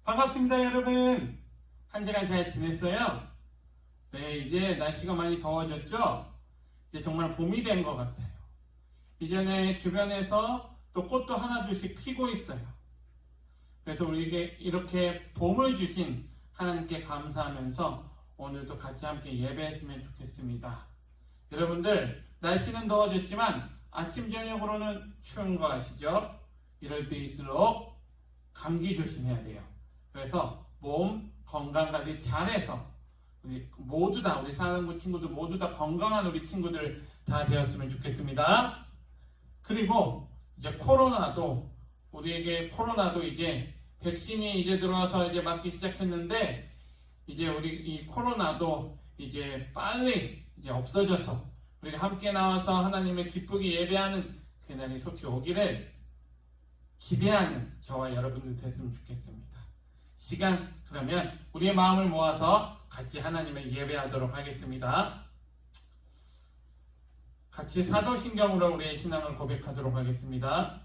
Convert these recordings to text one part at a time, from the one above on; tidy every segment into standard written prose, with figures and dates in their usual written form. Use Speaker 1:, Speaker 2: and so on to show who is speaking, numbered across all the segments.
Speaker 1: 반갑습니다, 여러분. 한 주간 잘 지냈어요? 네, 이제 날씨가 많이 더워졌죠? 이제 정말 봄이 된 것 같아요. 이제는 주변에서 또 꽃도 하나둘씩 피고 있어요. 그래서 우리에게 이렇게 봄을 주신 하나님께 감사하면서 오늘도 같이 함께 예배했으면 좋겠습니다. 여러분들, 날씨는 더워졌지만 아침 저녁으로는 추운 거 아시죠? 이럴 때일수록 감기 조심해야 돼요. 그래서 몸 건강관리 잘해서 우리 모두 다, 우리 사랑부 친구들 모두 다 건강한 우리 친구들 다 되었으면 좋겠습니다. 그리고 이제 우리에게 코로나도 이제 백신이 이제 들어와서 이제 맞기 시작했는데, 이제 우리 이 코로나도 이제 빨리 이제 없어져서 우리가 함께 나와서 하나님의 기쁘게 예배하는 그날이 속히 오기를 기대하는 저와 여러분들 됐으면 좋겠습니다. 시간, 그러면 우리의 마음을 모아서 같이 하나님의 예배하도록 하겠습니다. 같이 사도신경으로 우리의 신앙을 고백하도록 하겠습니다.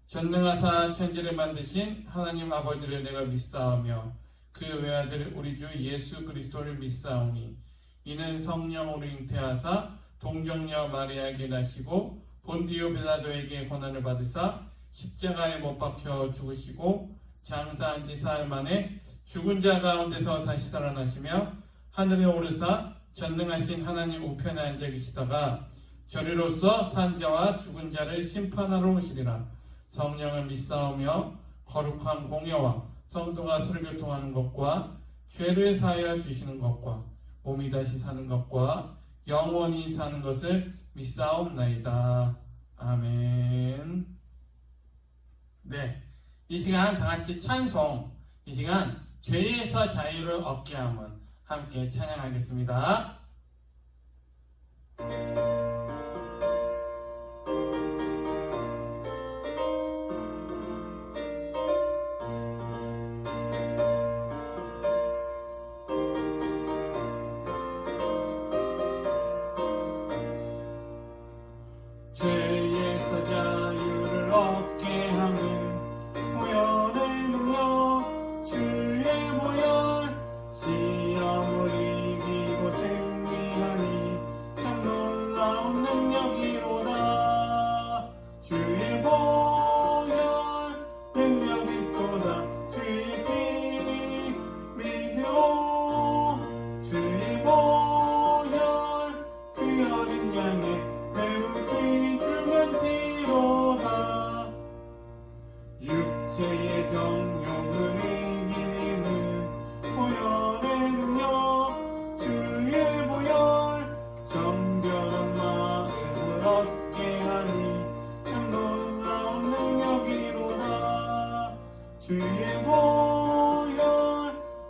Speaker 1: 전능하사 천지를 만드신 하나님 아버지를 내가 믿사오며 그 외아들 우리 주 예수 그리스도를 믿사오니 이는 성령으로 잉태하사 동정녀 마리아에게 나시고 본디오 빌라도에게 고난을 받으사 십자가에 못 박혀 죽으시고 장사한 지 사흘 만에 죽은 자 가운데서 다시 살아나시며 하늘에 오르사 전능하신 하나님 우편에 앉아 계시다가 저리로서 산 자와 죽은 자를 심판하러 오시리라. 성령을 믿사오며 거룩한 공예와 성도가 설교통하는 것과 죄를 사하여 주시는 것과 몸이 다시 사는 것과 영원히 사는 것을 믿사옵나이다. 아멘. 네, 이 시간 다같이 찬송, 이 시간 죄에서 자유를 얻게 함은 함께 찬양하겠습니다. 죄에서 자유를 얻게 함은 보혈의 능력 주의 보혈 시험을 이기고 승리하니 참 놀라운 능력이로다. 주의 보혈 능력이 또다. 주의 피 믿으오. 주의 보혈 그 어린 양의 매우 귀중한 피로다. 육체의 정욕을 이기는 보혈의 능력 주의 보혈 정결한 마음을 얻게 하니 참 놀라운 능력이로다. 주의 보혈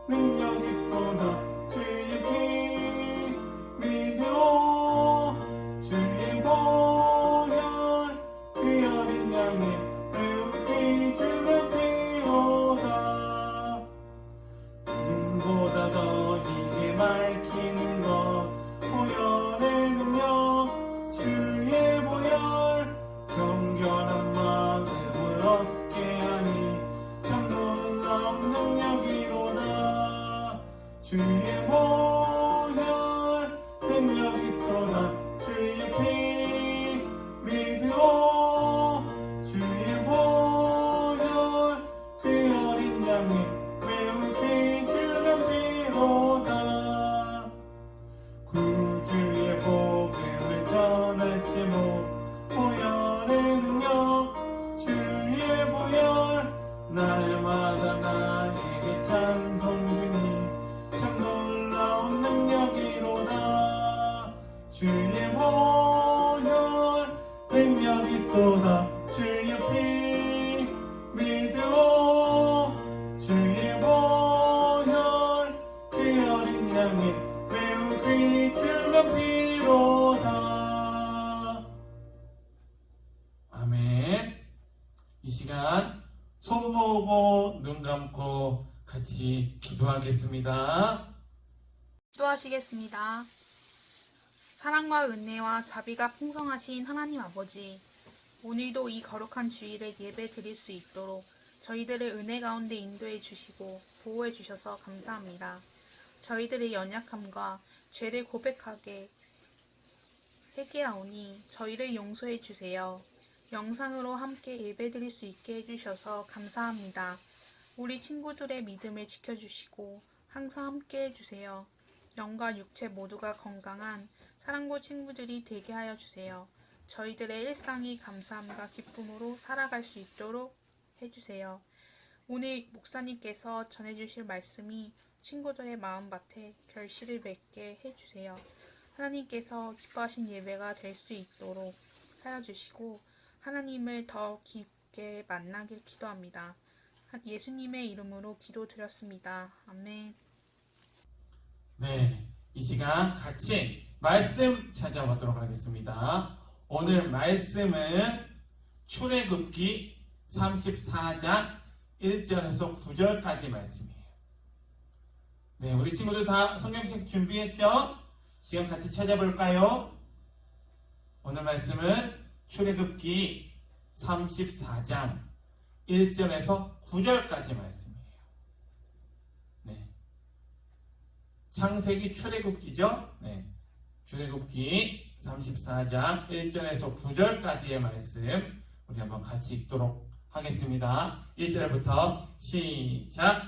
Speaker 1: 능력이 또다. 주의 피 믿으오. 주의 보혈 그 어린 양의 매우 귀중한 피로다. 눈보다 더 희게 밝히는 것 보혈의 능력 주의 보혈 정결한 마음을 얻게 하니 참 놀라운 시간 손 모으고 눈 감고 같이 기도하겠습니다.
Speaker 2: 기도하시겠습니다. 사랑과 은혜와 자비가 풍성하신 하나님 아버지, 오늘도 이 거룩한 주일에 예배 드릴 수 있도록 저희들을 은혜 가운데 인도해 주시고 보호해 주셔서 감사합니다. 저희들의 연약함과 죄를 고백하게 회개하오니 저희를 용서해 주세요. 영상으로 함께 예배 드릴 수 있게 해주셔서 감사합니다. 우리 친구들의 믿음을 지켜주시고 항상 함께 해주세요. 영과 육체 모두가 건강한 사랑고 친구들이 되게 하여 주세요. 저희들의 일상이 감사함과 기쁨으로 살아갈 수 있도록 해주세요. 오늘 목사님께서 전해주실 말씀이 친구들의 마음밭에 결실을 맺게 해주세요. 하나님께서 기뻐하신 예배가 될 수 있도록 하여 주시고 하나님을 더 깊게 만나길 기도합니다. 예수님의 이름으로 기도드렸습니다. 아멘.
Speaker 1: 네, 이 시간 같이 말씀 찾아보도록 하겠습니다. 오늘 말씀은 출애굽기 34장 1절에서 9절까지 말씀이에요. 네, 우리 친구들 다 성경책 준비했죠? 시간 같이 찾아볼까요? 오늘 말씀은 출애굽기 34장 1절에서 9절까지 말씀이에요. 네. 창세기 출애굽기죠? 네. 출애굽기 34장 1절에서 9절까지의 말씀 우리 한번 같이 읽도록 하겠습니다. 1절부터 시작.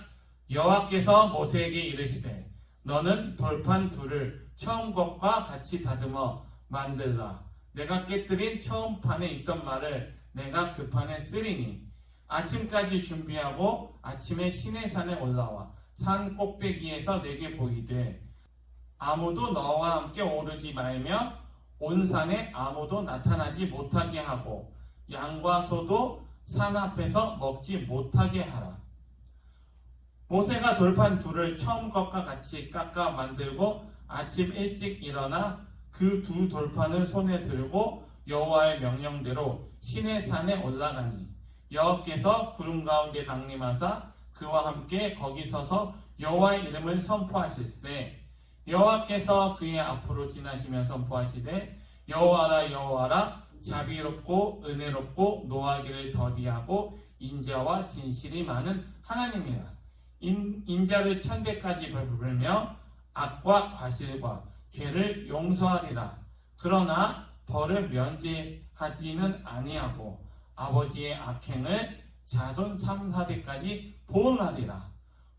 Speaker 1: 여호와께서 모세에게 이르시되 너는 돌판 둘을 처음 것과 같이 다듬어 만들라. 내가 깨뜨린 처음 판에 있던 말을 내가 그 판에 쓰리니 아침까지 준비하고 아침에 시내산에 올라와 산 꼭대기에서 내게 보이되 아무도 너와 함께 오르지 말며 온 산에 아무도 나타나지 못하게 하고 양과 소도 산 앞에서 먹지 못하게 하라. 모세가 돌판 둘을 처음 것과 같이 깎아 만들고 아침 일찍 일어나 그 두 돌판을 손에 들고 여호와의 명령대로 시내산에 올라가니 여호와께서 구름 가운데 강림하사 그와 함께 거기 서서 여호와의 이름을 선포하실세. 여호와께서 그의 앞으로 지나시며 선포하시되 여호와라 여호와라 자비롭고 은혜롭고 노하기를 더디하고 인자와 진실이 많은 하나님이라. 인자를 천대까지 베풀며 악과 과실과 죄를 용서하리라. 그러나 벌을 면제하지는 아니하고 아버지의 악행을 자손 3, 4대까지 보응하리라.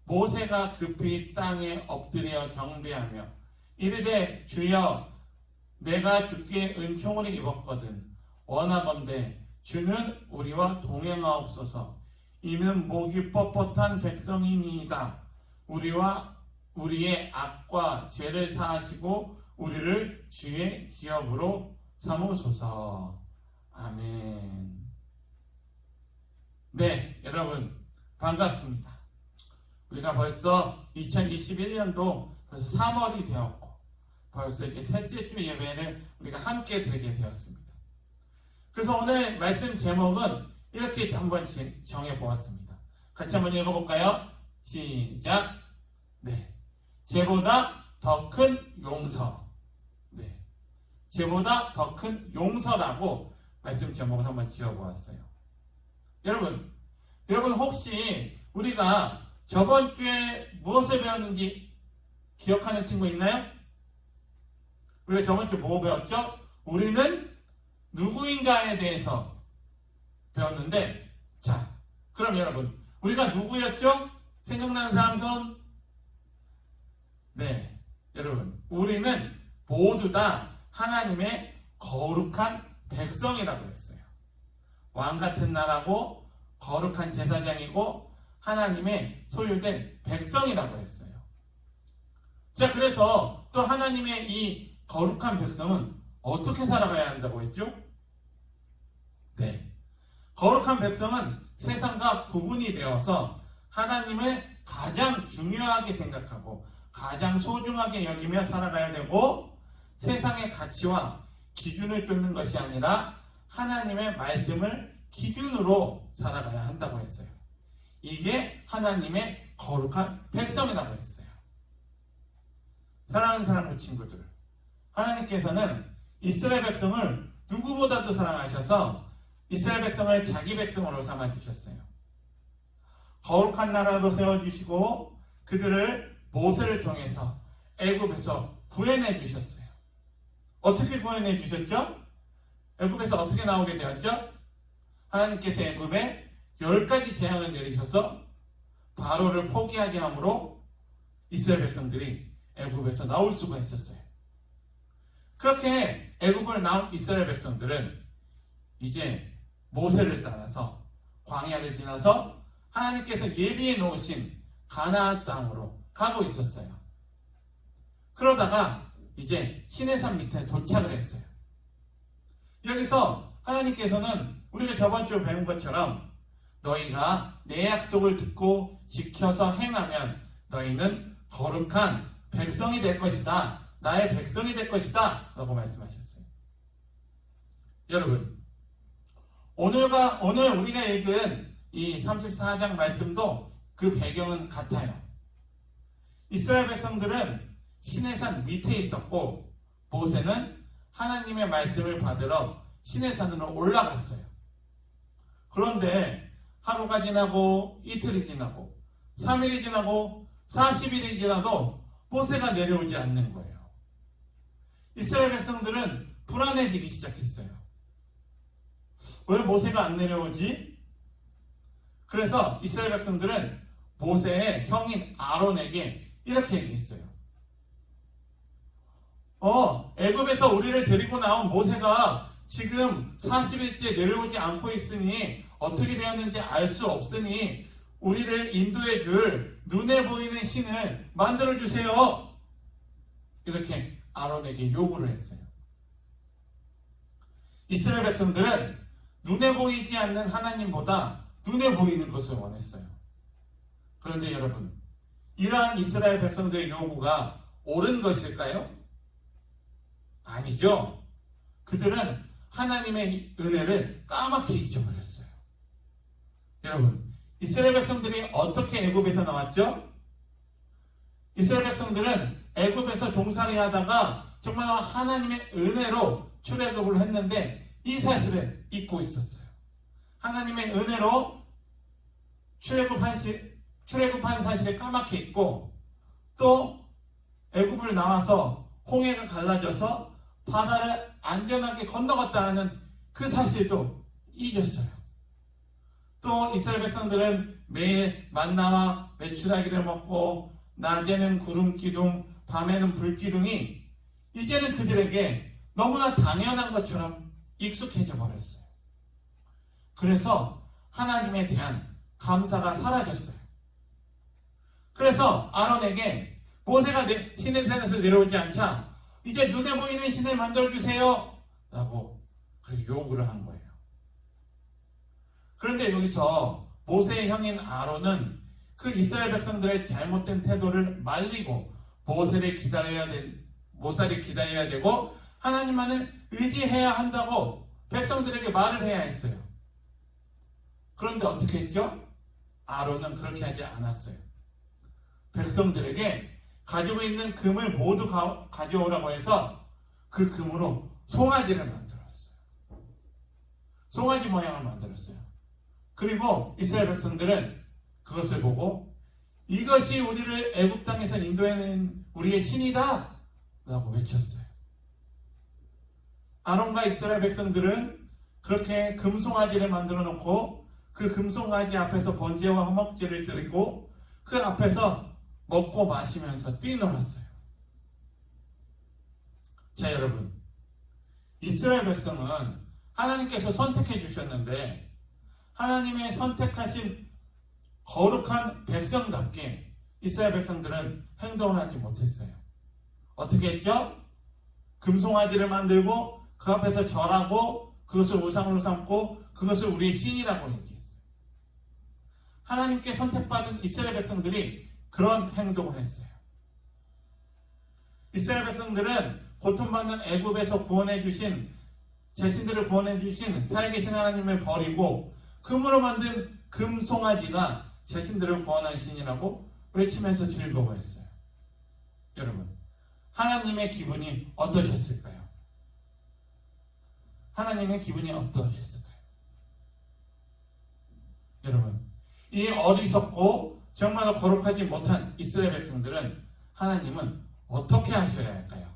Speaker 1: 모세가 급히 땅에 엎드려 경배하며 이르되 주여 내가 주께 은총을 입었거든 원하건대 주는 우리와 동행하옵소서. 이는 목이 뻣뻣한 백성이니이다. 우리의 악과 죄를 사하시고 우리를 주의 기업으로 삼으소서. 아멘. 네, 여러분 반갑습니다. 우리가 벌써 2021년도 벌써 3월이 되었고 벌써 이렇게 셋째 주 예배를 우리가 함께 드리게 되었습니다. 그래서 오늘 말씀 제목은 이렇게 한번 정해보았습니다. 같이 한번 읽어볼까요? 시작. 네. 죄보다 더 큰 용서. 네. 죄보다 더 큰 용서라고 말씀 제목을 한번 지어보았어요. 여러분 혹시 우리가 저번 주에 무엇을 배웠는지 기억하는 친구 있나요? 우리가 저번 주에 뭐 배웠죠? 우리는 누구인가에 대해서 배웠는데, 자, 그럼 여러분, 우리가 누구였죠? 생각나는 사람 손? 네, 여러분, 우리는 모두 다 하나님의 거룩한 백성이라고 했어요. 왕 같은 나라고 거룩한 제사장이고 하나님의 소유된 백성이라고 했어요. 자, 그래서 또 하나님의 이 거룩한 백성은 어떻게 살아가야 한다고 했죠? 네. 거룩한 백성은 세상과 구분이 되어서 하나님을 가장 중요하게 생각하고 가장 소중하게 여기며 살아가야 되고 세상의 가치와 기준을 쫓는 것이 아니라 하나님의 말씀을 기준으로 살아가야 한다고 했어요. 이게 하나님의 거룩한 백성이라고 했어요. 사랑하는 사랑하는 친구들, 하나님께서는 이스라엘 백성을 누구보다도 사랑하셔서 이스라엘 백성을 자기 백성으로 삼아주셨어요. 거룩한 나라로 세워주시고 그들을 모세를 통해서 애굽에서 구해내 주셨어요. 어떻게 구해내 주셨죠? 애굽에서 어떻게 나오게 되었죠? 하나님께서 애굽에 10가지 재앙을 내리셔서 바로를 포기하게 함으로 이스라엘 백성들이 애굽에서 나올 수가 있었어요. 그렇게 애굽을 나온 이스라엘 백성들은 이제 모세를 따라서 광야를 지나서 하나님께서 예비해 놓으신 가나안 땅으로 가고 있었어요. 그러다가 이제 시내산 밑에 도착을 했어요. 여기서 하나님께서는 우리가 저번 주에 배운 것처럼 너희가 내 약속을 듣고 지켜서 행하면 너희는 거룩한 백성이 될 것이다. 나의 백성이 될 것이다. 라고 말씀하셨어요. 여러분, 오늘 우리가 읽은 이 34장 말씀도 그 배경은 같아요. 이스라엘 백성들은 시내산 밑에 있었고 모세는 하나님의 말씀을 받으러 시내산으로 올라갔어요. 그런데 하루가 지나고 이틀이 지나고 3일이 지나고 40일이 지나도 모세가 내려오지 않는 거예요. 이스라엘 백성들은 불안해지기 시작했어요. 왜 모세가 안 내려오지? 그래서 이스라엘 백성들은 모세의 형인 아론에게 이렇게 얘기했어요. 애굽에서 우리를 데리고 나온 모세가 지금 40일째 내려오지 않고 있으니 어떻게 되었는지 알 수 없으니 우리를 인도해 줄 눈에 보이는 신을 만들어 주세요. 이렇게 아론에게 요구를 했어요. 이스라엘 백성들은 눈에 보이지 않는 하나님보다 눈에 보이는 것을 원했어요. 그런데 여러분, 이러한 이스라엘 백성들의 요구가 옳은 것일까요? 아니죠. 그들은 하나님의 은혜를 까맣게 잊어버렸어요. 여러분, 이스라엘 백성들이 어떻게 애굽에서 나왔죠? 이스라엘 백성들은 애굽에서 종살이 하다가 정말 하나님의 은혜로 출애굽을 했는데 이 사실을 잊고 있었어요. 하나님의 은혜로 출애굽한 사실을 까맣게 잊고 또 애굽을 나와서 홍해가 갈라져서 바다를 안전하게 건너갔다는 그 사실도 잊었어요. 또 이스라엘 백성들은 매일 만나와 메추라기를 먹고 낮에는 구름 기둥, 밤에는 불 기둥이 이제는 그들에게 너무나 당연한 것처럼 익숙해져 버렸어요. 그래서 하나님에 대한 감사가 사라졌어요. 그래서 아론에게 모세가 시내산에서 내려오지 않자 이제 눈에 보이는 신을 만들어주세요 라고 그렇게 요구를 한 거예요. 그런데 여기서 모세의 형인 아론은 그 이스라엘 백성들의 잘못된 태도를 말리고 모세를 기다려야 되고 하나님만을 의지해야 한다고 백성들에게 말을 해야 했어요. 그런데 어떻게 했죠? 아론은 그렇게 하지 않았어요. 백성들에게 가지고 있는 금을 모두 가져오라고 해서 그 금으로 송아지를 만들었어요. 송아지 모양을 만들었어요. 그리고 이스라엘 백성들은 그것을 보고 이것이 우리를 애굽 땅에서 인도해낸 우리의 신이다 라고 외쳤어요. 아론과 이스라엘 백성들은 그렇게 금송아지를 만들어 놓고 그 금송아지 앞에서 번제와 화목제를 드리고 그 앞에서 먹고 마시면서 뛰놀았어요. 자, 여러분, 이스라엘 백성은 하나님께서 선택해 주셨는데 하나님의 선택하신 거룩한 백성답게 이스라엘 백성들은 행동을 하지 못했어요. 어떻게 했죠? 금송아지를 만들고 그 앞에서 절하고 그것을 우상으로 삼고 그것을 우리의 신이라고 얘기했어요. 하나님께 선택받은 이스라엘 백성들이 그런 행동을 했어요. 이스라엘 백성들은 고통받는 애굽에서 구원해 주신 자신들을 구원해 주신 살아계신 하나님을 버리고 금으로 만든 금송아지가 자신들을 구원하시니라고 외치면서 즐거워했어요. 여러분, 하나님의 기분이 어떠셨을까요? 하나님의 기분이 어떠셨을까요? 여러분, 이 어리석고 정말 거룩하지 못한 이스라엘 백성들은 하나님은 어떻게 하셔야 할까요?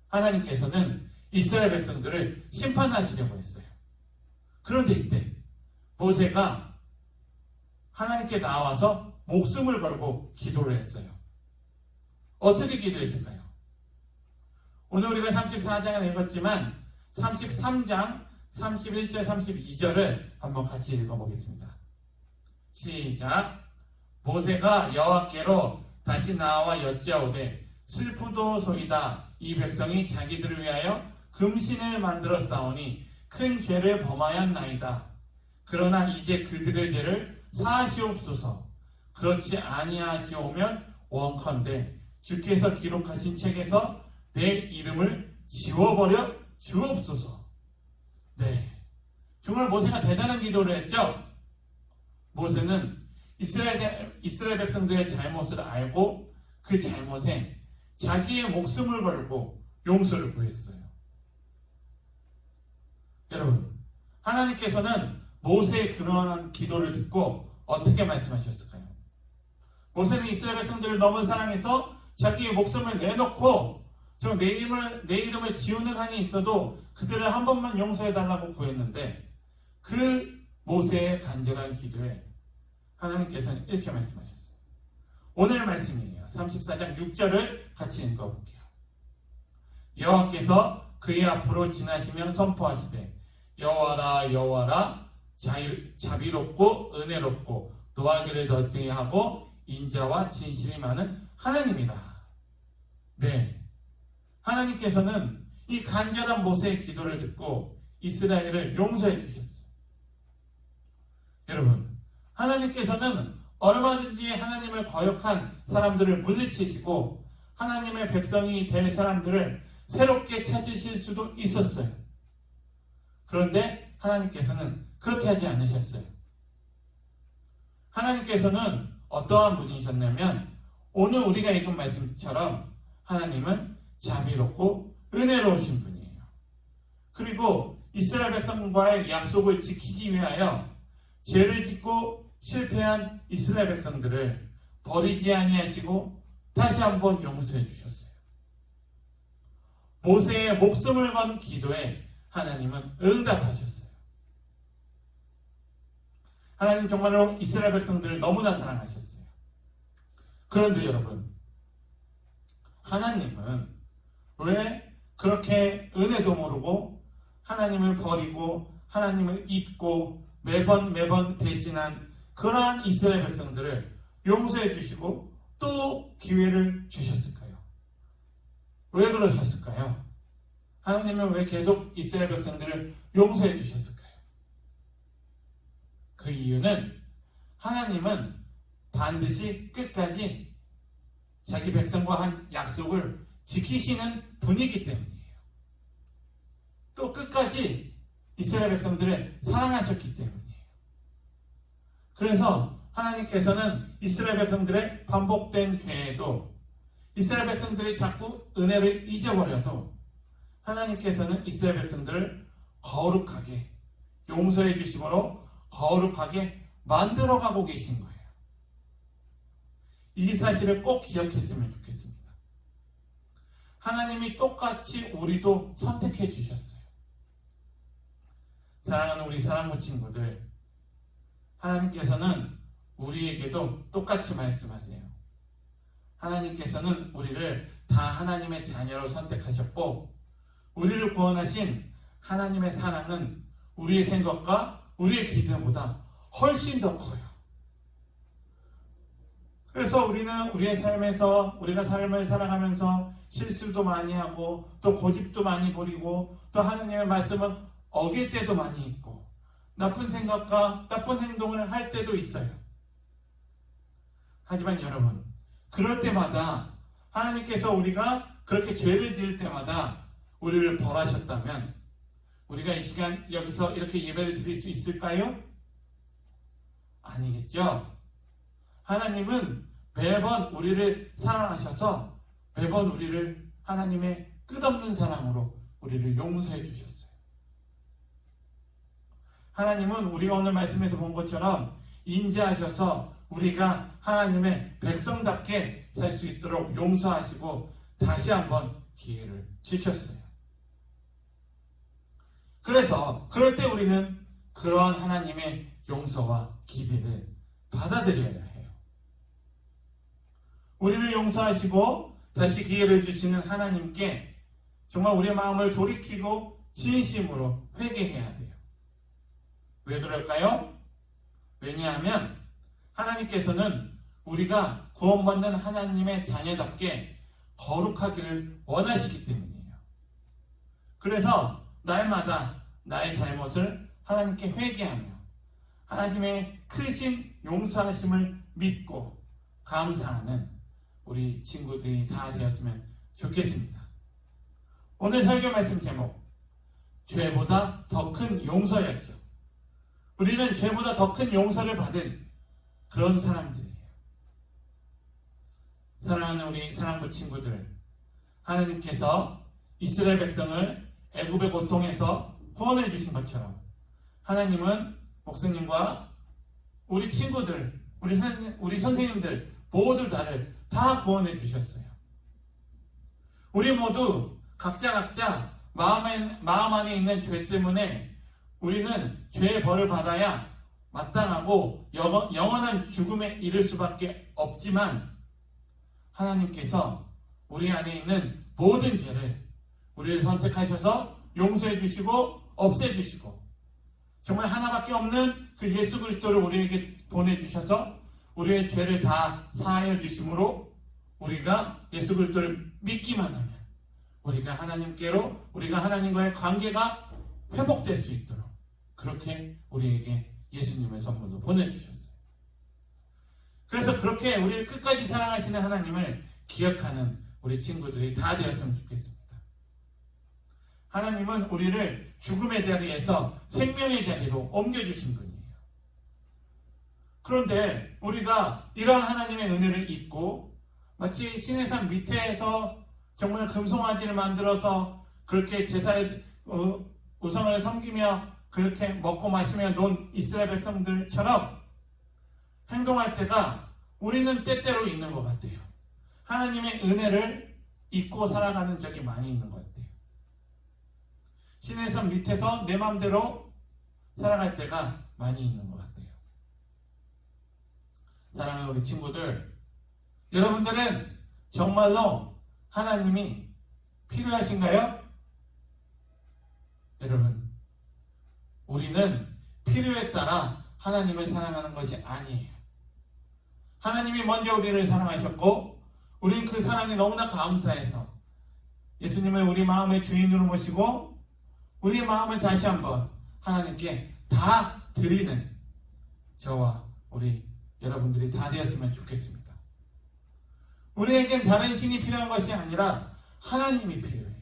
Speaker 1: 하나님께서는 이스라엘 백성들을 심판하시려고 했어요. 그런데 이때 모세가 하나님께 나와서 목숨을 걸고 기도를 했어요. 어떻게 기도했을까요? 오늘 우리가 34장을 읽었지만 33장 31절 32절을 한번 같이 읽어보겠습니다. 시작. 모세가 여호와께로 다시 나와 여짜오되 슬프도소이다. 이 백성이 자기들을 위하여 금신을 만들어 싸우니 큰 죄를 범하였나이다. 그러나 이제 그들의 죄를 사하시옵소서. 그렇지 아니하시오면 원컨대 주께서 기록하신 책에서 내 이름을 지워버려 주옵소서. 네, 정말 모세가 대단한 기도를 했죠. 모세는 이스라엘 백성들의 잘못을 알고 그 잘못에 자기의 목숨을 걸고 용서를 구했어요. 여러분, 하나님께서는 모세의 그러한 기도를 듣고 어떻게 말씀하셨을까요? 모세는 이스라엘 백성들을 너무 사랑해서 자기의 목숨을 내놓고 내 이름을 지우는 한이 있어도 그들을 한 번만 용서해달라고 구했는데 그 모세의 간절한 기도에 하나님께서는 이렇게 말씀하셨어요. 오늘 말씀이에요. 34장 6절을 같이 읽어볼게요. 여호와께서 그의 앞으로 지나시며 선포하시되 여호와라 여호와라 자비롭고 은혜롭고 노하기를 더디게 하고 인자와 진실이 많은 하나님이다. 네, 하나님께서는 이 간절한 모세의 기도를 듣고 이스라엘을 용서해 주셨어요. 여러분, 하나님께서는 얼마든지 하나님을 거역한 사람들을 물리치시고 하나님의 백성이 될 사람들을 새롭게 찾으실 수도 있었어요. 그런데 하나님께서는 그렇게 하지 않으셨어요. 하나님께서는 어떠한 분이셨냐면 오늘 우리가 읽은 말씀처럼 하나님은 자비롭고 은혜로우신 분이에요. 그리고 이스라엘 백성과의 약속을 지키기 위하여 죄를 짓고 실패한 이스라엘 백성들을 버리지 아니하시고 다시 한번 용서해 주셨어요. 모세의 목숨을 건 기도에 하나님은 응답하셨어요. 하나님 정말로 이스라엘 백성들을 너무나 사랑하셨어요. 그런데 여러분, 하나님은 왜 그렇게 은혜도 모르고 하나님을 버리고 하나님을 잊고 매번 배신한 그러한 이스라엘 백성들을 용서해 주시고 또 기회를 주셨을까요? 왜 그러셨을까요? 하나님은 왜 계속 이스라엘 백성들을 용서해 주셨을까요? 그 이유는 하나님은 반드시 끝까지 자기 백성과 한 약속을 지키시는 분이기 때문이에요. 또 끝까지 이스라엘 백성들을 사랑하셨기 때문이에요. 그래서 하나님께서는 이스라엘 백성들의 반복된 죄에도 이스라엘 백성들이 자꾸 은혜를 잊어버려도 하나님께서는 이스라엘 백성들을 거룩하게 용서해 주심으로 거룩하게 만들어가고 계신 거예요. 이 사실을 꼭 기억했으면 좋겠습니다. 하나님이 똑같이 우리도 선택해 주셨어요. 사랑하는 우리 사랑부 친구들, 하나님께서는 우리에게도 똑같이 말씀하세요. 하나님께서는 우리를 다 하나님의 자녀로 선택하셨고 우리를 구원하신 하나님의 사랑은 우리의 생각과 우리의 기대보다 훨씬 더 커요. 그래서 우리는 우리의 삶에서 우리가 삶을 살아가면서 실수도 많이 하고 또 고집도 많이 부리고 또 하나님의 말씀을 어길 때도 많이 있고 나쁜 생각과 나쁜 행동을 할 때도 있어요. 하지만 여러분, 그럴 때마다 하나님께서 우리가 그렇게 죄를 지을 때마다 우리를 벌하셨다면 우리가 이 시간 여기서 이렇게 예배를 드릴 수 있을까요? 아니겠죠? 하나님은 매번 우리를 사랑하셔서 매번 우리를 하나님의 끝없는 사랑으로 우리를 용서해 주셨어요. 하나님은 우리가 오늘 말씀에서 본 것처럼 인자하셔서 우리가 하나님의 백성답게 살 수 있도록 용서하시고 다시 한번 기회를 주셨어요. 그래서 그럴 때 우리는 그러한 하나님의 용서와 기회를 받아들여야 해요. 우리를 용서하시고 다시 기회를 주시는 하나님께 정말 우리의 마음을 돌이키고 진심으로 회개해야 돼요. 왜 그럴까요? 왜냐하면 하나님께서는 우리가 구원받는 하나님의 자녀답게 거룩하기를 원하시기 때문이에요. 그래서 날마다 나의 잘못을 하나님께 회개하며 하나님의 크신 용서하심을 믿고 감사하는 우리 친구들이 다 되었으면 좋겠습니다. 오늘 설교 말씀 제목, 죄보다 더 큰 용서였죠. 우리는 죄보다 더 큰 용서를 받은 그런 사람들이에요. 사랑하는 우리 사랑부 친구들, 하나님께서 이스라엘 백성을 애굽의 고통에서 구원해 주신 것처럼 하나님은 목사님과 우리 친구들, 우리 선생님들 모두 다 구원해 주셨어요. 우리 모두 각자 마음 안에 있는 죄 때문에 우리는 죄의 벌을 받아야 마땅하고 영원한 죽음에 이를 수밖에 없지만 하나님께서 우리 안에 있는 모든 죄를 우리를 선택하셔서 용서해 주시고 없애 주시고 정말 하나밖에 없는 그 예수 그리스도를 우리에게 보내주셔서 우리의 죄를 다 사하여 주심으로 우리가 예수 그리스도를 믿기만 하면 우리가 하나님께로 우리가 하나님과의 관계가 회복될 수 있도록 그렇게 우리에게 예수님의 선물로 보내주셨어요. 그래서 그렇게 우리를 끝까지 사랑하시는 하나님을 기억하는 우리 친구들이 다 되었으면 좋겠습니다. 하나님은 우리를 죽음의 자리에서 생명의 자리로 옮겨주신 분이에요. 그런데 우리가 이런 하나님의 은혜를 잊고 마치 시내산 밑에서 정말 금송아지를 만들어서 그렇게 제사의 우상을 섬기며 그렇게 먹고 마시며 논 이스라엘 백성들처럼 행동할 때가 우리는 때때로 있는 것 같아요. 하나님의 은혜를 잊고 살아가는 적이 많이 있는 것 같아요. 시내산 밑에서 내 마음대로 살아갈 때가 많이 있는 것 같아요. 사랑하는 우리 친구들, 여러분들은 정말로 하나님이 필요하신가요? 여러분, 우리는 필요에 따라 하나님을 사랑하는 것이 아니에요. 하나님이 먼저 우리를 사랑하셨고 우리는 그 사랑이 너무나 감사해서 예수님을 우리 마음의 주인으로 모시고 우리의 마음을 다시 한번 하나님께 다 드리는 저와 우리 여러분들이 다 되었으면 좋겠습니다. 우리에겐 다른 신이 필요한 것이 아니라 하나님이 필요해요.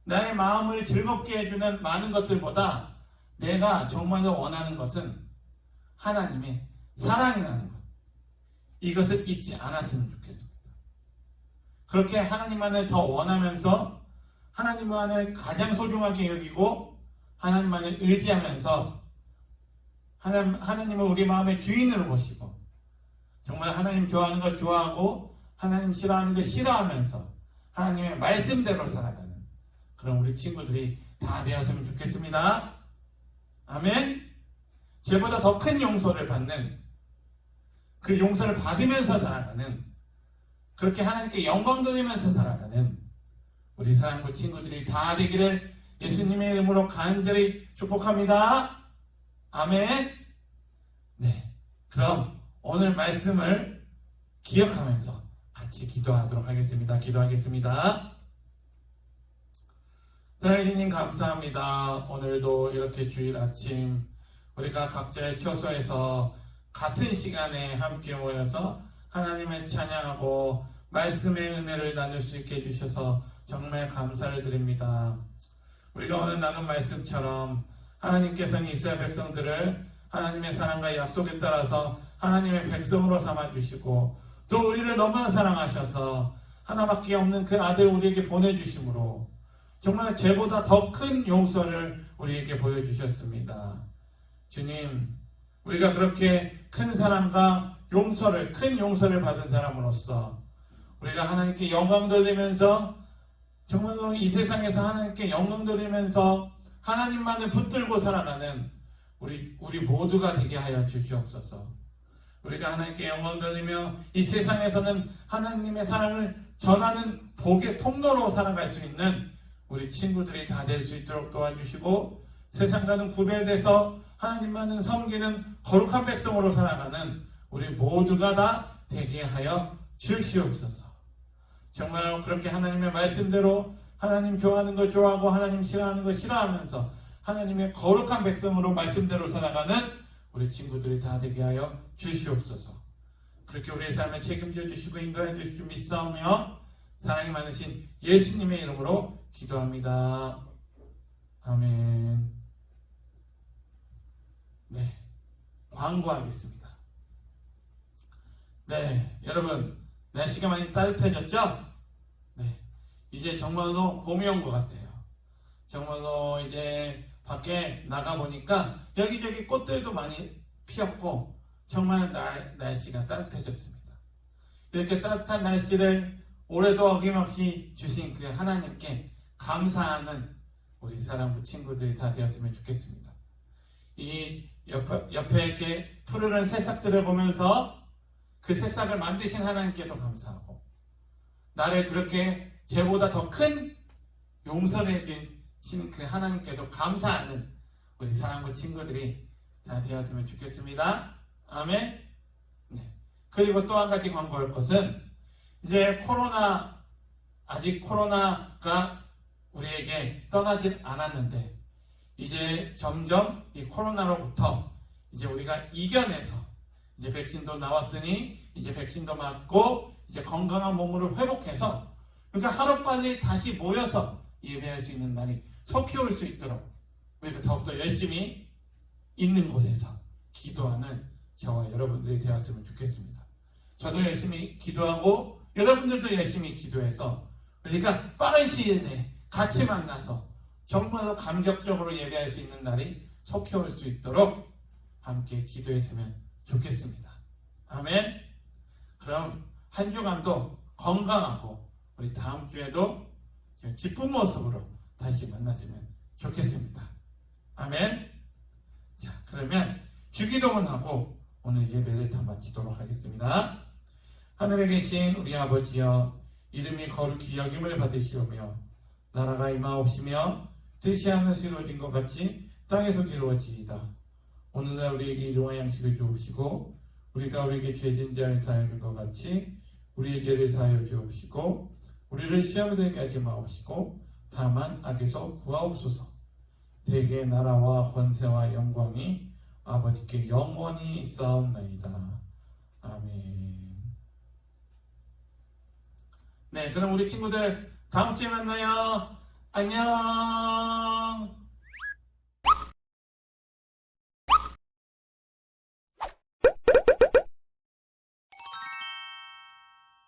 Speaker 1: 나의 마음을 즐겁게 해주는 많은 것들보다 내가 정말로 원하는 것은 하나님의 사랑이라는 것. 이것을 잊지 않았으면 좋겠습니다. 그렇게 하나님만을 더 원하면서 하나님만을 가장 소중하게 여기고 하나님만을 의지하면서 하나님을 우리 마음의 주인으로 모시고 정말 하나님 좋아하는 것 좋아하고 하나님 싫어하는 것 싫어하면서 하나님의 말씀대로 살아가는 그런 우리 친구들이 다 되었으면 좋겠습니다. 아멘. 죄보다 더 큰 용서를 받는 그 용서를 받으면서 살아가는 그렇게 하나님께 영광 돌리면서 살아가는 우리 사랑부 친구들이 다 되기를 예수님의 이름으로 간절히 축복합니다. 아멘. 네, 그럼 오늘 말씀을 기억하면서 같이 기도하도록 하겠습니다. 기도하겠습니다. 하나님 감사합니다. 오늘도 이렇게 주일 아침 우리가 각자의 처소에서 같은 시간에 함께 모여서 하나님을 찬양하고 말씀의 은혜를 나눌 수 있게 해주셔서 정말 감사를 드립니다. 우리가 오늘 나눈 말씀처럼 하나님께서는 이스라엘 백성들을 하나님의 사랑과 약속에 따라서 하나님의 백성으로 삼아주시고 또 우리를 너무나 사랑하셔서 하나밖에 없는 그 아들 우리에게 보내주심으로 정말 죄보다 더 큰 용서를 우리에게 보여주셨습니다. 주님, 우리가 그렇게 큰 사랑과 큰 용서를 받은 사람으로서 우리가 하나님께 영광 돌리면서 정말로 이 세상에서 하나님께 영광 돌리면서 하나님만을 붙들고 살아가는 우리 모두가 되게 하여 주시옵소서. 우리가 하나님께 영광 돌리며 이 세상에서는 하나님의 사랑을 전하는 복의 통로로 살아갈 수 있는 우리 친구들이 다 될 수 있도록 도와주시고 세상과는 구별돼서 하나님만을 섬기는 거룩한 백성으로 살아가는 우리 모두가 다 되게 하여 주시옵소서. 정말 그렇게 하나님의 말씀대로 하나님 좋아하는 거 좋아하고 하나님 싫어하는 거 싫어하면서 하나님의 거룩한 백성으로 말씀대로 살아가는 우리 친구들이 다 되게 하여 주시옵소서. 그렇게 우리의 삶을 책임져 주시고 인도해 주실 줄 믿사오며 사랑이 많으신 예수님의 이름으로 기도합니다. 아멘. 네, 광고하겠습니다. 네, 여러분 날씨가 많이 따뜻해졌죠? 네, 이제 정말로 봄이 온 것 같아요. 정말로 이제 밖에 나가보니까 여기저기 꽃들도 많이 피었고 정말 날씨가 따뜻해졌습니다. 이렇게 따뜻한 날씨를 올해도 어김없이 주신 그 하나님께 감사하는 우리 사랑부 친구들이 다 되었으면 좋겠습니다. 이 옆에 이렇게 푸르른 새싹들을 보면서 그 새싹을 만드신 하나님께도 감사하고 나를 그렇게 죄보다 더 큰 용서를 해주신 그 하나님께도 감사하는 우리 사랑부 친구들이 다 되었으면 좋겠습니다. 아멘. 네. 그리고 또 한 가지 광고할 것은 이제 아직 코로나가 우리에게 떠나질 않았는데 이제 점점 이 코로나로부터 이제 우리가 이겨내서 이제 백신도 나왔으니 이제 백신도 맞고 이제 건강한 몸으로 회복해서 그러니까 하루빨리 다시 모여서 예배할 수 있는 날이 속히 올 수 있도록 우리가 더욱더 열심히 있는 곳에서 기도하는 저와 여러분들이 되었으면 좋겠습니다. 저도 열심히 기도하고 여러분들도 열심히 기도해서 우리가 빠른 시일 내에 같이 만나서 정말로 감격적으로 예배할 수 있는 날이 속히 올 수 있도록 함께 기도했으면 좋겠습니다. 아멘. 그럼 한 주간도 건강하고 우리 다음 주에도 기쁜 모습으로 다시 만났으면 좋겠습니다. 아멘. 자, 그러면 주기도문 하고 오늘 예배를 다 마치도록 하겠습니다. 하늘에 계신 우리 아버지여, 이름이 거룩히 여김을 받으시오며 나라가 임하옵시며 뜻이 하늘에서 이루어진 것 같이 땅에서 이루어지이다. 오늘날 우리에게 일용할 양식을 주옵시고 우리가 우리에게 죄진 자를 사하여 준 것 같이 우리의 죄를 사하여 주옵시고 우리를 시험에 들게 하지 마옵시고 다만 악에서 구하옵소서. 대개 나라와 권세와 영광이 아버지께 영원히 있사옵나이다. 아멘. 네, 그럼 우리 친구들 다음 주에 만나요. 안녕.